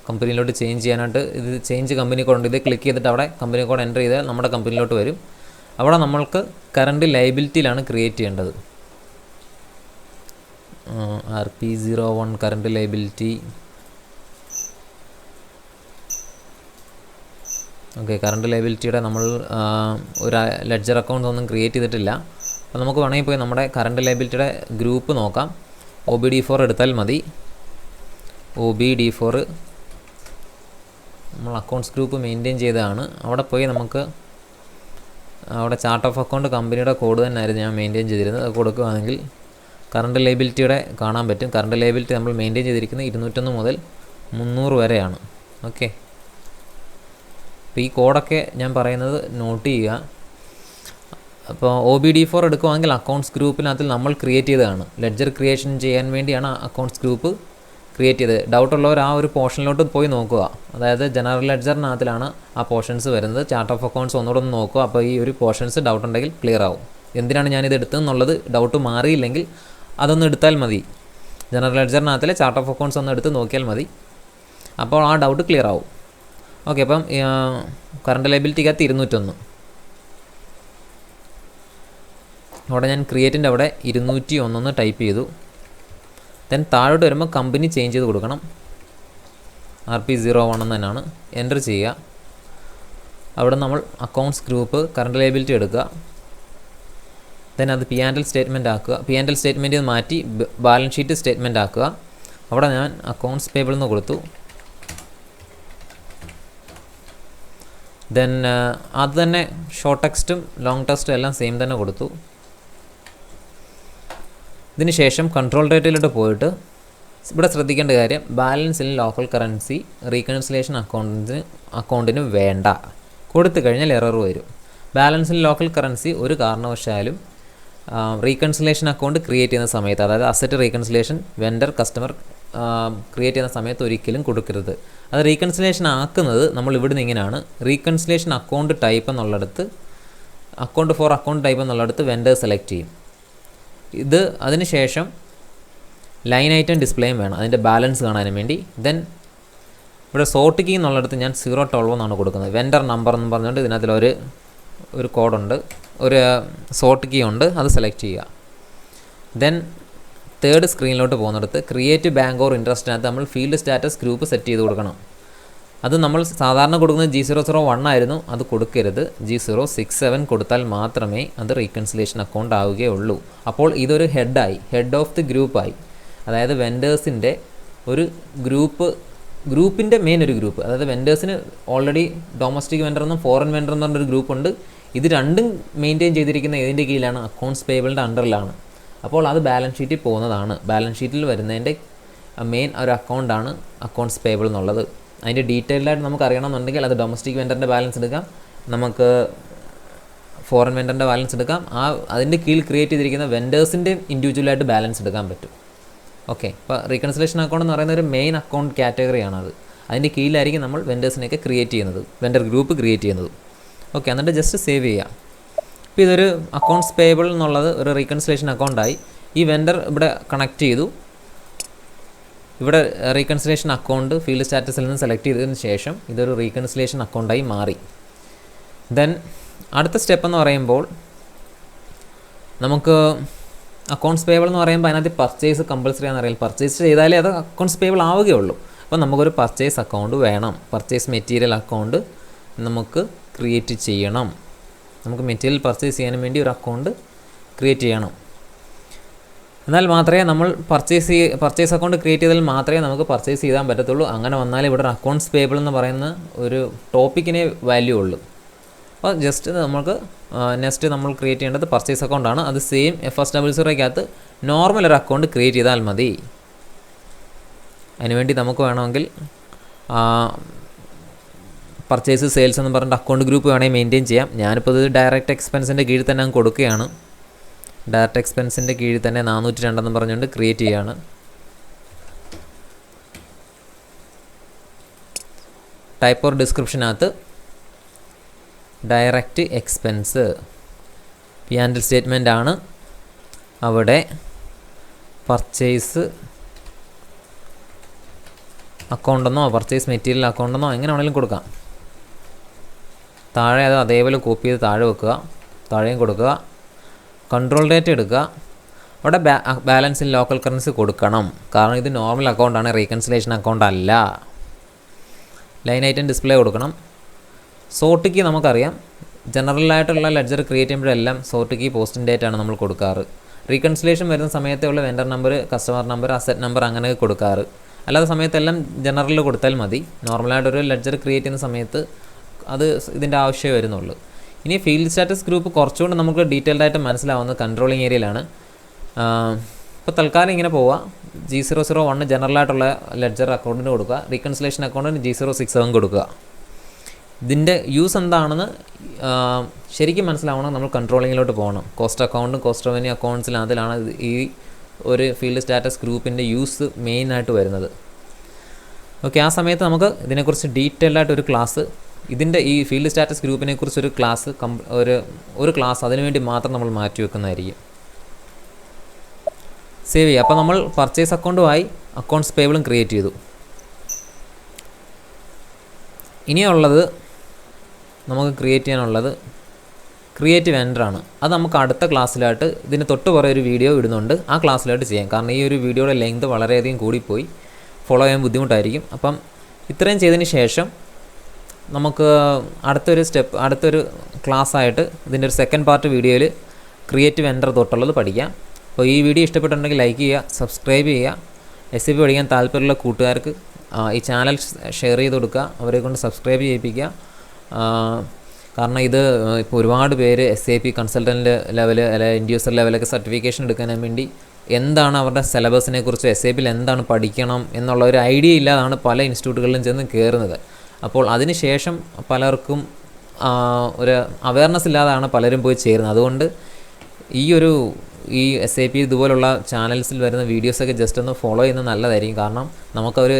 കമ്പനിയിലോട്ട് ചേഞ്ച് ചെയ്യാനായിട്ട് ഇത് ചേഞ്ച് കമ്പനി കോഡ് ഇത് ക്ലിക്ക് ചെയ്തിട്ട് അവിടെ കമ്പനി കോഡ് എൻ്റർ ചെയ്താൽ നമ്മുടെ കമ്പനിയിലോട്ട് വരും. അവിടെ നമ്മൾക്ക് കറണ്ട് ലയബിലിറ്റിയിലാണ് ക്രിയേറ്റ് ചെയ്യേണ്ടത്. RP01 current liability. Okay, current ലയബിലിറ്റിയുടെ നമ്മൾ ഒരു ലെഡ്ജർ അക്കൗണ്ട് ഒന്നും ക്രിയേറ്റ് ചെയ്തിട്ടില്ല. അപ്പോൾ നമുക്ക് വേണമെങ്കിൽ പോയി നമ്മുടെ കറണ്ട് ലയബിലിറ്റിയുടെ ഗ്രൂപ്പ് നോക്കാം. OBD4 എടുത്താൽ മതി. OBD4 നമ്മൾ അക്കൗണ്ട്സ് ഗ്രൂപ്പ് മെയിൻറ്റെയിൻ ചെയ്തതാണ്. അവിടെ പോയി നമുക്ക് അവിടെ ചാർട്ട് ഓഫ് അക്കൗണ്ട് കമ്പനിയുടെ കോഡ് തന്നെയായിരുന്നു ഞാൻ മെയിൻറ്റെയിൻ ചെയ്തിരുന്നത്. അത് കൊടുക്കുകയാണെങ്കിൽ കറണ്ട് ലയബിലിറ്റിയുടെ കാണാൻ പറ്റും. കറണ്ട് ലയബിലിറ്റി നമ്മൾ മെയിൻറ്റെയിൻ ചെയ്തിരിക്കുന്നത് 201 മുതൽ 300 വരെയാണ്. ഓക്കെ, അപ്പോൾ ഈ കോഡൊക്കെ ഞാൻ പറയുന്നത് നോട്ട് ചെയ്യുക. അപ്പോൾ OBD4 എടുക്കുകയാണെങ്കിൽ അക്കൗണ്ട്സ് ഗ്രൂപ്പിനകത്ത് നമ്മൾ ക്രിയേറ്റ് ചെയ്തതാണ്. ലെഡ്ജർ ക്രിയേഷൻ ചെയ്യാൻ വേണ്ടിയാണ് അക്കൗണ്ട്സ് ഗ്രൂപ്പ് ക്രിയേറ്റ് ചെയ്തത്. ഡൗട്ടുള്ളവർ ആ ഒരു പോർഷനിലോട്ട് പോയി നോക്കുക. അതായത് ജനറൽ ലെഡ്ജറിനകത്തിലാണ് ആ പോർഷൻസ് വരുന്നത്. ചാർട്ട് ഓഫ് അക്കൗണ്ട്സ് ഒന്നുകൂടെ ഒന്ന് നോക്കുക. അപ്പോൾ ഈ ഒരു പോർഷൻസ് ഡൗട്ട് ഉണ്ടെങ്കിൽ ക്ലിയർ ആവും. എന്തിനാണ് ഞാനിത് എടുത്തതെന്നുള്ളത് ഡൗട്ട് മാറിയില്ലെങ്കിൽ അതൊന്ന് എടുത്താൽ മതി. ജനറൽ ലെഡ്ജറിനകത്തിലെ ചാർട്ട് ഓഫ് അക്കൗണ്ട്സ് ഒന്ന് എടുത്ത് നോക്കിയാൽ മതി. അപ്പോൾ ആ ഡൗട്ട് ക്ലിയർ ആവും. ഓക്കെ, അപ്പം കറണ്ട് ലയബിലിറ്റിക്കകത്ത് 201. അവിടെ ഞാൻ ക്രിയേറ്റിൻ്റെ അവിടെ 201 ടൈപ്പ് ചെയ്തു. ദെൻ താഴോട്ട് വരുമ്പോൾ കമ്പനി ചേഞ്ച് ചെയ്ത് കൊടുക്കണം. RP01 എന്ന് തന്നെയാണ് എൻ്റർ ചെയ്യുക. അവിടെ നമ്മൾ അക്കൗണ്ട്സ് ഗ്രൂപ്പ് കറണ്ട് ലയബിലിറ്റി എടുക്കുക. ദെൻ അത് P&L സ്റ്റേറ്റ്മെൻറ്റ് ആക്കുക. P&L സ്റ്റേറ്റ്മെൻറ്റ് മാറ്റി ബാലൻസ് ഷീറ്റ് സ്റ്റേറ്റ്മെൻറ്റ് ആക്കുക. അവിടെ ഞാൻ അക്കൗണ്ട്സ് പേബിൾ എന്ന് കൊടുത്തു. ദെൻ അത് തന്നെ ഷോർട്ട് ടെക്സ്റ്റും ലോങ് ടെക്സ്റ്റും എല്ലാം സെയിം തന്നെ കൊടുത്തു. ഇതിന് ശേഷം കൺട്രോൾ ഡേറ്റയിലോട്ട് പോയിട്ട് ഇവിടെ ശ്രദ്ധിക്കേണ്ട കാര്യം, balance in local currency reconciliation അക്കൗണ്ടിന് വേണ്ട. കൊടുത്തു കഴിഞ്ഞാൽ എറർ വരും. ബാലൻസ് ഇൻ ലോക്കൽ കറൻസി ഒരു കാരണവശാലും റീകൺസിലേഷൻ അക്കൗണ്ട് ക്രിയേറ്റ് ചെയ്യുന്ന സമയത്ത്, അതായത് asset reconciliation vendor customer create ചെയ്യുന്ന സമയത്ത് ഒരിക്കലും കൊടുക്കരുത്. അത് റീകൺസിലേഷൻ ആക്കുന്നത് നമ്മൾ ഇവിടുന്ന് ഇങ്ങനെയാണ്. റീകൺസിലേഷൻ അക്കൗണ്ട് ടൈപ്പ് എന്നുള്ളിടത്ത് അക്കൗണ്ട് ഫോർ അക്കൗണ്ട് ടൈപ്പ് എന്നുള്ളിടത്ത് വെൻഡർ സെലക്ട് ചെയ്യും. ഇത് അതിന് ശേഷം ലൈൻ ഐറ്റം ഡിസ്പ്ലേയും വേണം അതിൻ്റെ ബാലൻസ് കാണാനും വേണ്ടി. ദെൻ ഇവിടെ സോർട്ട് കീ എന്നുള്ളിടത്ത് ഞാൻ 012 എന്നാണ് കൊടുക്കുന്നത്. വെൻഡർ നമ്പർ എന്ന് പറഞ്ഞുകൊണ്ട് ഇതിനകത്തിലൊരു കോഡുണ്ട്, ഒരു സോർട്ട് കീ ഉണ്ട്, അത് സെലക്ട് ചെയ്യുക. ദെൻ തേർഡ് സ്ക്രീനിലോട്ട് പോകുന്നിടത്ത് ക്രിയേറ്റ് ബാങ്ക് ഓർ ഇൻട്രസ്റ്റിനകത്ത് നമ്മൾ ഫീൽഡ് സ്റ്റാറ്റസ് ഗ്രൂപ്പ് സെറ്റ് ചെയ്ത് കൊടുക്കണം. അത് നമ്മൾ സാധാരണ കൊടുക്കുന്നത് G001 ആയിരുന്നു, അത് കൊടുക്കരുത്. G067 കൊടുത്താൽ മാത്രമേ അത് റീകൺസിലേഷൻ അക്കൗണ്ട് ആവുകയുള്ളൂ. അപ്പോൾ ഇതൊരു ഹെഡ് ഓഫ് ദി ഗ്രൂപ്പായി. അതായത് വെൻഡേഴ്സിൻ്റെ ഒരു ഗ്രൂപ്പിൻ്റെ മെയിൻ ഒരു ഗ്രൂപ്പ്. അതായത് വെൻഡേഴ്സിന് ഓൾറെഡി ഡൊമസ്റ്റിക് വെൻഡർ എന്നും ഫോറിൻ വെൻഡർ എന്ന് പറഞ്ഞൊരു ഗ്രൂപ്പുണ്ട്. ഇത് രണ്ടും മെയിൻറ്റെയിൻ ചെയ്തിരിക്കുന്ന ഏതിൻ്റെ കീഴിലാണ്? അക്കൗണ്ട്സ് പേബിളിൻ്റെ അണ്ടറിലാണ്. അപ്പോൾ അത് ബാലൻസ് ഷീറ്റിൽ പോകുന്നതാണ്. ബാലൻസ് ഷീറ്റിൽ വരുന്നതിൻ്റെ മെയിൻ ഒരു അക്കൗണ്ടാണ് അക്കൗണ്ട്സ് പേബിൾ എന്നുള്ളത്. അതിൻ്റെ ഡീറ്റെയിൽഡായിട്ട് നമുക്ക് അറിയണമെന്നുണ്ടെങ്കിൽ അത് ഡൊമസ്റ്റിക് വെൻഡറിൻ്റെ ബാലൻസ് എടുക്കാം, നമുക്ക് ഫോറിൻ വെൻഡറിൻ്റെ ബാലൻസ് എടുക്കാം. അതിൻ്റെ കീഴിൽ ക്രിയേറ്റ് ചെയ്തിരിക്കുന്ന വെൻഡേഴ്സിൻ്റെ ഇൻഡിവിജ്വലായിട്ട് ബാലൻസ് എടുക്കാൻ പറ്റും. ഓക്കെ, അപ്പോൾ റീകൺസിലേഷൻ അക്കൗണ്ട് എന്ന് പറയുന്ന ഒരു മെയിൻ അക്കൗണ്ട് കാറ്റഗറിയാണത്. അതിൻ്റെ കീഴിലായിരിക്കും നമ്മൾ വെൻഡേഴ്സിനെയൊക്കെ ക്രിയേറ്റ് ചെയ്യുന്നത്, വെൻഡർ ഗ്രൂപ്പ് ക്രിയേറ്റ് ചെയ്യുന്നത്. ഓക്കെ, എന്നിട്ട് ജസ്റ്റ് സേവ് ചെയ്യുക. ഇപ്പോൾ ഇതൊരു അക്കൗണ്ട്സ് പേബിൾ എന്നുള്ളത് ഒരു റീകൺസിലേഷൻ അക്കൗണ്ടായി. ഈ വെൻഡർ ഇവിടെ കണക്ട് ചെയ്തു. ഇവിടെ റീകൺസിലേഷൻ അക്കൗണ്ട് ഫീൽഡ് സ്റ്റാറ്റസിൽ നിന്ന് സെലക്ട് ചെയ്തതിന് ശേഷം ഇതൊരു റീകൺസിലേഷൻ അക്കൗണ്ടായി മാറി. ദെൻ അടുത്ത സ്റ്റെപ്പ് എന്ന് പറയുമ്പോൾ നമുക്ക് അക്കൗണ്ട്സ് പേബിൾ എന്ന് പറയുമ്പോൾ അതിനകത്ത് പർച്ചേസ് കമ്പൽസറി ആണെന്നറിയാം. പർച്ചേസ് ചെയ്താലേ അത് അക്കൗണ്ട്സ് പേബിൾ ആവുകയുള്ളൂ. അപ്പോൾ നമുക്കൊരു പർച്ചേസ് അക്കൗണ്ട് വേണം. പർച്ചേസ് മെറ്റീരിയൽ അക്കൗണ്ട് നമുക്ക് ക്രിയേറ്റ് ചെയ്യണം. നമുക്ക് മെറ്റീരിയൽ പർച്ചേസ് ചെയ്യാൻ വേണ്ടി ഒരു അക്കൗണ്ട് ക്രിയേറ്റ് ചെയ്യണം. എന്നാൽ മാത്രമേ നമ്മൾ പർച്ചേസ് അക്കൗണ്ട് ക്രിയേറ്റ് ചെയ്താൽ മാത്രമേ നമുക്ക് പർച്ചേസ് ചെയ്യാൻ പറ്റത്തുള്ളൂ. അങ്ങനെ വന്നാൽ ഇവിടെ ഒരു അക്കൗണ്ട്സ് പേബിൾ എന്ന് പറയുന്ന ഒരു ടോപ്പിക്കിനെ വാല്യൂ ഉള്ളൂ. അപ്പോൾ ജസ്റ്റ് നമുക്ക് നെക്സ്റ്റ് നമ്മൾ ക്രിയേറ്റ് ചെയ്യേണ്ടത് പർച്ചേസ് അക്കൗണ്ടാണ്. അത് സെയിം FS00ക്കകത്ത് നോർമൽ ഒരു അക്കൗണ്ട് ക്രിയേറ്റ് ചെയ്താൽ മതി. അതിനുവേണ്ടി നമുക്ക് വേണമെങ്കിൽ പർച്ചേസ് സെയിൽസ് എന്ന് പറഞ്ഞിട്ട് അക്കൗണ്ട് ഗ്രൂപ്പ് വേണമെങ്കിൽ മെയിൻറ്റെയിൻ ചെയ്യാം. ഞാനിപ്പോൾ ഇത് ഡയറക്റ്റ് എക്സ്പെൻസിൻ്റെ കീഴിൽ തന്നെ അങ്ങ് കൊടുക്കുകയാണ്. ഡയറക്റ്റ് എക്സ്പെൻസിൻ്റെ കീഴിൽ തന്നെ 402 എന്ന് പറഞ്ഞുകൊണ്ട് ക്രിയേറ്റ് ചെയ്യുകയാണ്. ടൈപ്പ് ഓർ ഡിസ്ക്രിപ്ഷനകത്ത് ഡയറക്റ്റ് എക്സ്പെൻസ് P&L സ്റ്റേറ്റ്മെൻ്റ് ആണ്. അവിടെ പർച്ചേസ് അക്കൗണ്ടെന്നോ പർച്ചേസ് മെറ്റീരിയൽ അക്കൗണ്ടെന്നോ എങ്ങനെ വേണമെങ്കിലും കൊടുക്കാം. താഴെ അത് അതേപോലെ കോപ്പി ചെയ്ത് താഴെ വെക്കുക, താഴെയും കൊടുക്കുക. കൺട്രോൾ ഡേറ്റ് എടുക്കുക. അവിടെ ബാലൻസ് ഇൻ ലോക്കൽ കറൻസി കൊടുക്കണം. കാരണം ഇത് നോർമൽ അക്കൗണ്ടാണ്, റീകൺസിലേഷൻ അക്കൗണ്ട് അല്ല. ലൈൻ ഐറ്റം ഡിസ്പ്ലേ കൊടുക്കണം. സോർട്ട് കീ നമുക്കറിയാം, ജനറലായിട്ടുള്ള ലെഡ്ജർ ക്രിയേറ്റ് ചെയ്യുമ്പോഴെല്ലാം സോർട്ട് കീ പോസ്റ്റിംഗ് ഡേറ്റ് ആണ് നമ്മൾ കൊടുക്കാറ്. റീകൺസിലേഷൻ വരുന്ന സമയത്തുള്ള vendor number, customer number, asset number അങ്ങനെ കൊടുക്കാറ്. അല്ലാത്ത സമയത്തെല്ലാം ജനറലിൽ കൊടുത്താൽ മതി. നോർമലായിട്ടൊരു ലെഡ്ജർ ക്രിയേറ്റ് ചെയ്യുന്ന സമയത്ത് അത് ഇതിൻ്റെ ആവശ്യമേ വരുന്നുള്ളൂ. ഇനി ഫീൽഡ് സ്റ്റാറ്റസ് ഗ്രൂപ്പ് കുറച്ചുകൊണ്ട് നമുക്ക് ഡീറ്റെയിൽഡ് ആയിട്ട് മനസ്സിലാവുന്നത് കൺട്രോളിങ് ഏരിയയിലാണ്. ഇപ്പോൾ തൽക്കാലം ഇങ്ങനെ പോവുക. G001 ജനറലായിട്ടുള്ള ലെഡ്ജർ അക്കൗണ്ടിന് കൊടുക്കുക. റീകൺസിലേഷൻ അക്കൗണ്ടിന് G067 കൊടുക്കുക. ഇതിൻ്റെ യൂസ് എന്താണെന്ന് ശരിക്കും മനസ്സിലാവണം. നമ്മൾ കൺട്രോളിങ്ങിലോട്ട് പോകണം. കോസ്റ്റ് അക്കൗണ്ടും കോസ്റ്റ് റവന്യൂ അക്കൗണ്ട്സിലും അതിലാണ് ഈ ഒരു ഫീൽഡ് സ്റ്റാറ്റസ് ഗ്രൂപ്പിൻ്റെ യൂസ് മെയിനായിട്ട് വരുന്നത്. ഓക്കെ, ആ സമയത്ത് നമുക്ക് ഇതിനെക്കുറിച്ച് ഡീറ്റെയിൽഡ് ആയിട്ടൊരു ക്ലാസ്, ഇതിൻ്റെ ഈ ഫീൽഡ് സ്റ്റാറ്റസ് ഗ്രൂപ്പിനെ കുറിച്ചൊരു ക്ലാസ് ഒരു ക്ലാസ് അതിനുവേണ്ടി മാത്രം നമ്മൾ മാറ്റി വെക്കുന്നതായിരിക്കും. സേവ് ചെയ്യുക. അപ്പോൾ നമ്മൾ പർച്ചേസ് അക്കൗണ്ടുമായി അക്കൗണ്ട്സ് പേബിളും ക്രിയേറ്റ് ചെയ്തു. ഇനിയുള്ളത് നമുക്ക് ക്രിയേറ്റ് ചെയ്യാനുള്ളത് ക്രിയേറ്റ് വെൻഡറാണ്. അത് നമുക്ക് അടുത്ത ക്ലാസ്സിലായിട്ട് ഇതിന് തൊട്ട് കുറേ ഒരു വീഡിയോ ഇടുന്നുണ്ട്, ആ ക്ലാസ്സിലായിട്ട് ചെയ്യാം. കാരണം ഈ ഒരു വീഡിയോയുടെ ലെങ്ത് വളരെയധികം കൂടിപ്പോയി, ഫോളോ ചെയ്യാൻ ബുദ്ധിമുട്ടായിരിക്കും. അപ്പം ഇത്രയും ചെയ്തതിന് ശേഷം നമുക്ക് അടുത്തൊരു ക്ലാസ്സായിട്ട് ഇതിൻ്റെ ഒരു സെക്കൻഡ് പാർട്ട് വീഡിയോയിൽ ക്രിയേറ്റ് വെൻഡർ തൊട്ടുള്ളത് പഠിക്കാം. അപ്പോൾ ഈ വീഡിയോ ഇഷ്ടപ്പെട്ടിട്ടുണ്ടെങ്കിൽ ലൈക്ക് ചെയ്യുക, സബ്സ്ക്രൈബ് ചെയ്യുക. SAP പഠിക്കാൻ താല്പര്യമുള്ള കൂട്ടുകാർക്ക് ഈ ചാനൽ ഷെയർ ചെയ്ത് കൊടുക്കുക, അവരെ കൊണ്ട് സബ്സ്ക്രൈബ് ചെയ്യിപ്പിക്കുക. കാരണം ഇത് ഇപ്പോൾ ഒരുപാട് പേര് SAP കൺസൾട്ടൻ്റ് ലെവൽ അല്ലെങ്കിൽ എൻഡ് യൂസർ ലെവലൊക്കെ സർട്ടിഫിക്കേഷൻ എടുക്കാൻ വേണ്ടി എന്താണ് അവരുടെ സിലബസിനെ കുറിച്ച് SAPയിൽ എന്താണ് പഠിക്കണം എന്നുള്ള ഒരു ഐഡിയ ഇല്ലാതാണ് പല ഇൻസ്റ്റിറ്റ്യൂട്ടുകളിലും ചെന്ന് കയറുന്നത്. അപ്പോൾ അതിന് ശേഷം പലർക്കും ഒരു അവയർനെസ് ഇല്ലാതാണ് പലരും പോയി ചേരുന്നത്. അതുകൊണ്ട് ഈ SAP ഇതുപോലുള്ള ചാനൽസിൽ വരുന്ന വീഡിയോസൊക്കെ ജസ്റ്റ് ഒന്ന് ഫോളോ ചെയ്യുന്നത് നല്ലതായിരിക്കും. കാരണം നമുക്കൊരു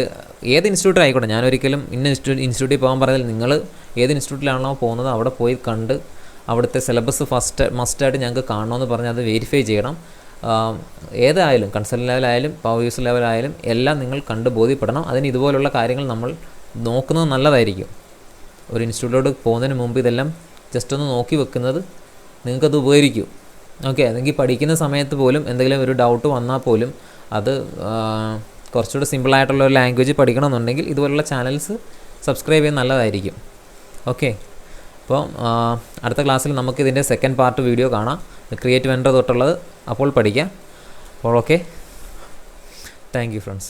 ഏത് ഇൻസ്റ്റിറ്റ്യൂട്ട് ആയിക്കോട്ടെ, ഞാനൊരിക്കലും ഇന്ന ഇൻസ്റ്റിറ്റ്യൂട്ടിൽ പോകാൻ പറഞ്ഞാൽ നിങ്ങൾ ഏത് ഇൻസ്റ്റിറ്റ്യൂട്ടിലാണോ പോകുന്നത് അവിടെ പോയി കണ്ട് അവിടുത്തെ സിലബസ് മസ്റ്റായിട്ട് ഞങ്ങൾക്ക് കാണണമെന്ന് പറഞ്ഞാൽ അത് വെരിഫൈ ചെയ്യണം. ഏതായാലും കൺസൾട്ടൻ്റ് ലെവലായാലും പവർ യൂസർ ലെവലായാലും എല്ലാം നിങ്ങൾ കണ്ട് ബോധ്യപ്പെടണം. അതിന് ഇതുപോലുള്ള കാര്യങ്ങൾ നമ്മൾ നോക്കുന്നത് നല്ലതായിരിക്കും. ഒരു ഇൻസ്റ്റിറ്റ്യൂട്ടിലോട്ട് പോകുന്നതിന് മുമ്പ് ഇതെല്ലാം ജസ്റ്റ് ഒന്ന് നോക്കി വെക്കുന്നത് നിങ്ങൾക്കത് ഉപകരിക്കും. ഓക്കെ, അല്ലെങ്കിൽ പഠിക്കുന്ന സമയത്ത് പോലും എന്തെങ്കിലും ഒരു ഡൗട്ട് വന്നാൽ പോലും അത് കുറച്ചുകൂടി സിമ്പിളായിട്ടുള്ള ഒരു ലാംഗ്വേജ് പഠിക്കണമെന്നുണ്ടെങ്കിൽ ഇതുപോലുള്ള ചാനൽസ് സബ്സ്ക്രൈബ് ചെയ്യുന്നത് നല്ലതായിരിക്കും. ഓക്കെ, അപ്പോൾ അടുത്ത ക്ലാസ്സിൽ നമുക്ക് ഇതിൻ്റെ സെക്കൻഡ് പാർട്ട് വീഡിയോ കാണാം, ക്രിയേറ്റ് വെൻഡർ തൊട്ടുള്ളത്. അപ്പോൾ പഠിക്കാം. അപ്പോൾ ഓക്കെ, താങ്ക് യു ഫ്രണ്ട്സ്.